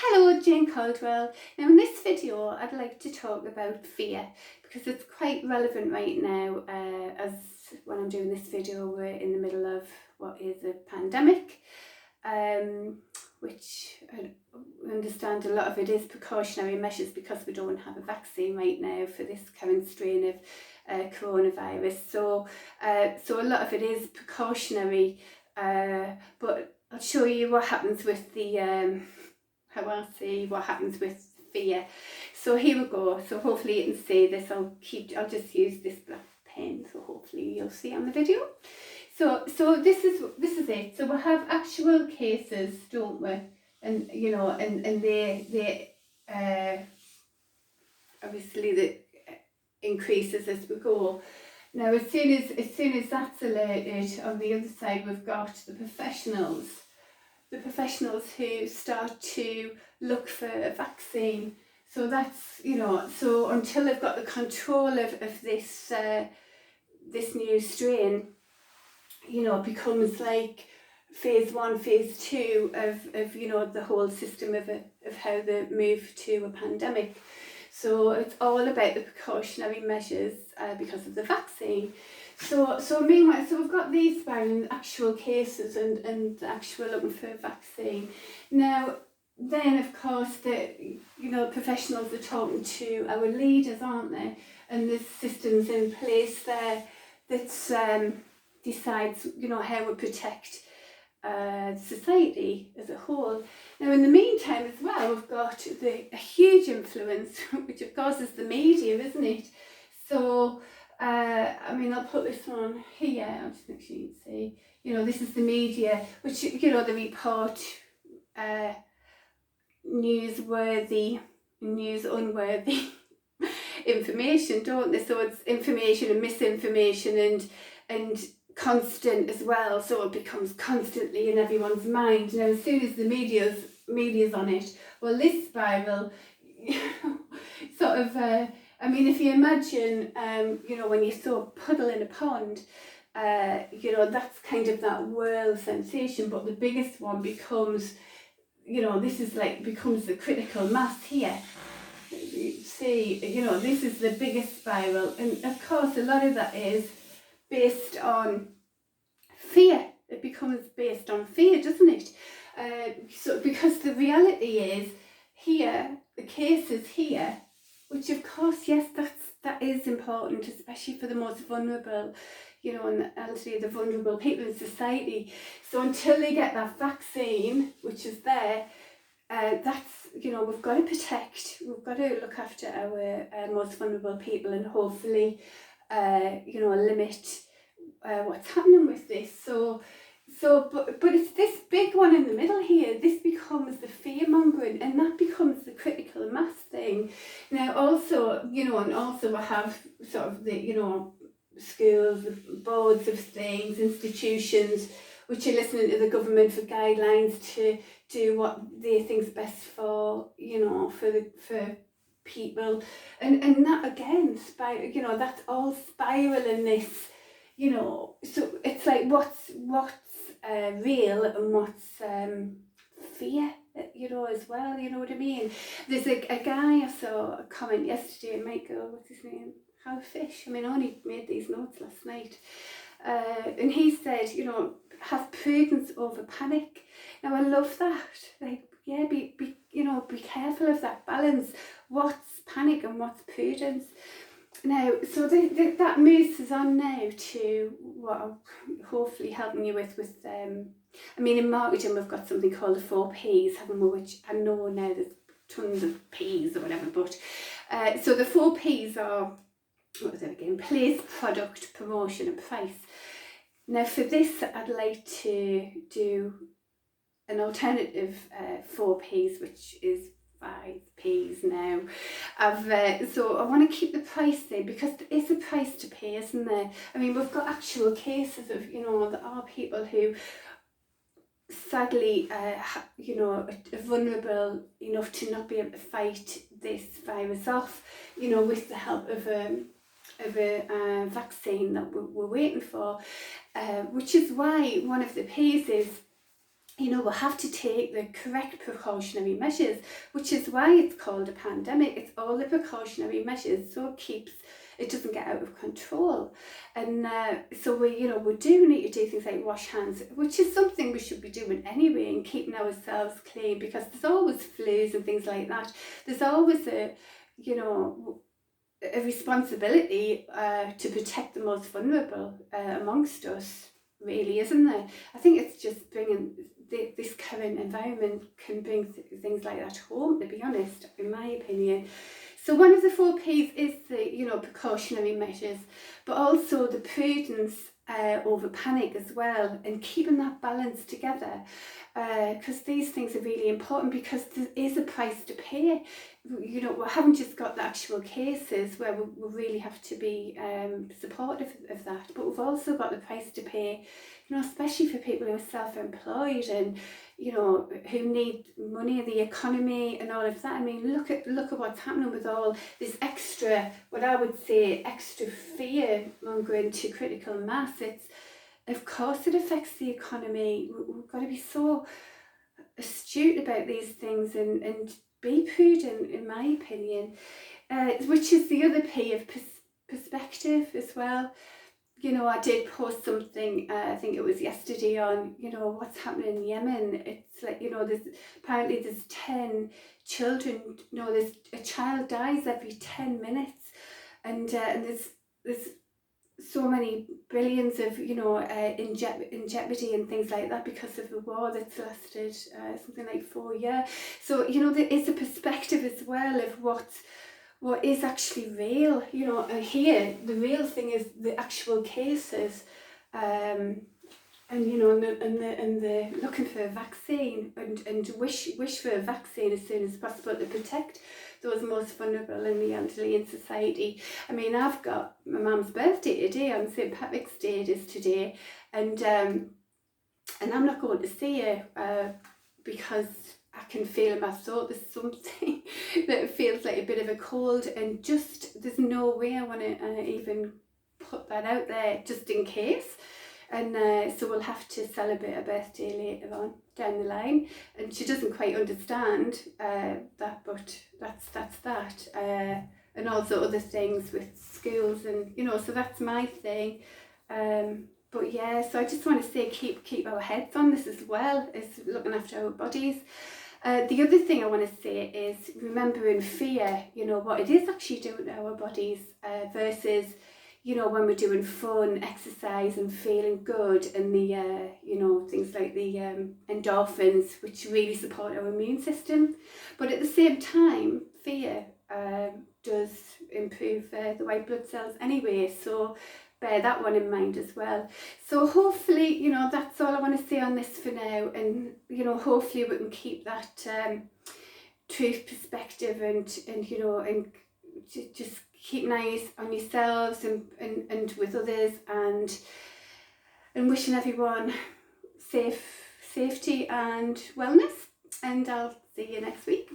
Hello, Jane Caldwell. Now in this video I'd like to talk about fear because it's quite relevant right now, as when I'm doing this video we're in the middle of what is a pandemic, which I understand a lot of it is precautionary measures because we don't have a vaccine right now for this current strain of coronavirus. So a lot of it is precautionary, but I'll show you what happens with the what happens with fear. So here we go. So hopefully you can see this. I'll just use this black pen, so hopefully you'll see on the video. So this is it. So we have actual cases, don't we? And you know, and they obviously the increases as we go. Now as soon as that's alerted, on the other side we've got the professionals who start to look for a vaccine. So that's, so until they've got the control of this this new strain, it becomes like phase 1, phase 2 of the whole system of how they move to a pandemic. So it's all about the precautionary measures because of the vaccine. So meanwhile, we've got these actual cases and actual looking for a vaccine. Now, then of course professionals are talking to our leaders, aren't they? And there's systems in place there that decides how we protect society as a whole. Now in the meantime as well, we've got a huge influence, which of course is the media, isn't it? So I'll put this on here, I'll just make sure you can see. This is the media, which, they report newsworthy, news unworthy information, don't they? So it's information and misinformation and constant as well, so it becomes constantly in everyone's mind. Now as soon as the media's on it, well, this spiral sort of if you imagine when you saw a puddle in a pond, that's kind of that whirl sensation, but the biggest one becomes, becomes the critical mass here. You see, this is the biggest spiral, and of course a lot of that is based on fear. It becomes based on fear, doesn't it? So because the reality is here, the cases here, which of course, yes, that is important, especially for the most vulnerable, and the elderly, the vulnerable people in society. So until they get that vaccine, which is there, that's, we've got to protect, we've got to look after our most vulnerable people and hopefully, limit what's happening with this. But it's this big one in the middle here. This becomes the fear mongering, and that becomes the critical mass thing. Now also, and also we have sort of the, schools, the boards of things, institutions, which are listening to the government for guidelines to do what they think's best for, for people, and that again, that's all spiraling this, so it's like what's real and what's fear, as well, you know what I mean? There's a guy, I saw a comment yesterday, Michael, what's his name? How Fish. I only made these notes last night. And he said, have prudence over panic. Now I love that. Like, yeah, be careful of that balance. What's panic and what's prudence? Now, so that moves us on now to what I'm hopefully helping you with in marketing we've got something called the 4 Ps, haven't we, which I know now there's tons of Ps or whatever, but so the 4 Ps are, what was it again? Place, product, promotion and price. Now for this I'd like to do an alternative 4 Ps, which is 5 Ps now. So I want to keep the price there because there is a price to pay, isn't there? We've got actual cases of, there are people who sadly, are vulnerable enough to not be able to fight this virus off, with the help of a vaccine that we're waiting for, which is why one of the Ps is you know, we have to take the correct precautionary measures, which is why it's called a pandemic. It's all the precautionary measures, so it doesn't get out of control. And so we do need to do things like wash hands, which is something we should be doing anyway, and keeping ourselves clean, because there's always flus and things like that. There's always a responsibility to protect the most vulnerable amongst us, really, isn't there? I think it's just bringing this current environment can bring things like that home, to be honest, in my opinion. So one of the 4 P's is the precautionary measures, but also the prudence over panic as well, and keeping that balance together, because these things are really important, because there is a price to pay. We haven't just got the actual cases where we really have to be supportive of that, but we've also got the price to pay, especially for people who are self-employed and who need money in the economy and all of that. I mean, look at what's happening with all this extra, what I would say, extra fear mongering to critical mass. Of course it affects the economy. We've got to be so astute about these things and be prudent, in my opinion, which is the other P of perspective as well. I did post something, I think it was yesterday, on, what's happening in Yemen. It's like, there's 10 children, there's a child dies every 10 minutes, and there's so many billions of, in jeopardy and things like that because of the war that's lasted something like 4 years. So, there is a perspective as well of what is actually real, here the real thing is the actual cases, and the looking for a vaccine and wish for a vaccine as soon as possible to protect those most vulnerable and the elderly in society. I mean, I've got my mum's birthday today, on St. Patrick's Day it is today, and I'm not going to see her because I can feel in my throat there's something that feels like a bit of a cold, and just there's no way I want to even put that out there just in case. And so we'll have to celebrate her birthday later on down the line, and she doesn't quite understand that, but that's that, and also other things with schools, and so that's my thing. But yeah, so I just want to say keep our heads on this as well as looking after our bodies. The other thing I want to say is remembering fear, what it is actually doing to our bodies, versus when we're doing fun, exercise and feeling good, and the things like the endorphins, which really support our immune system. But at the same time, fear does improve the white blood cells anyway, so bear that one in mind as well. So hopefully, that's all I want to say on this for now, and hopefully we can keep that truth perspective, and just keep an eye on yourselves and with others, and wishing everyone safety and wellness, and I'll see you next week.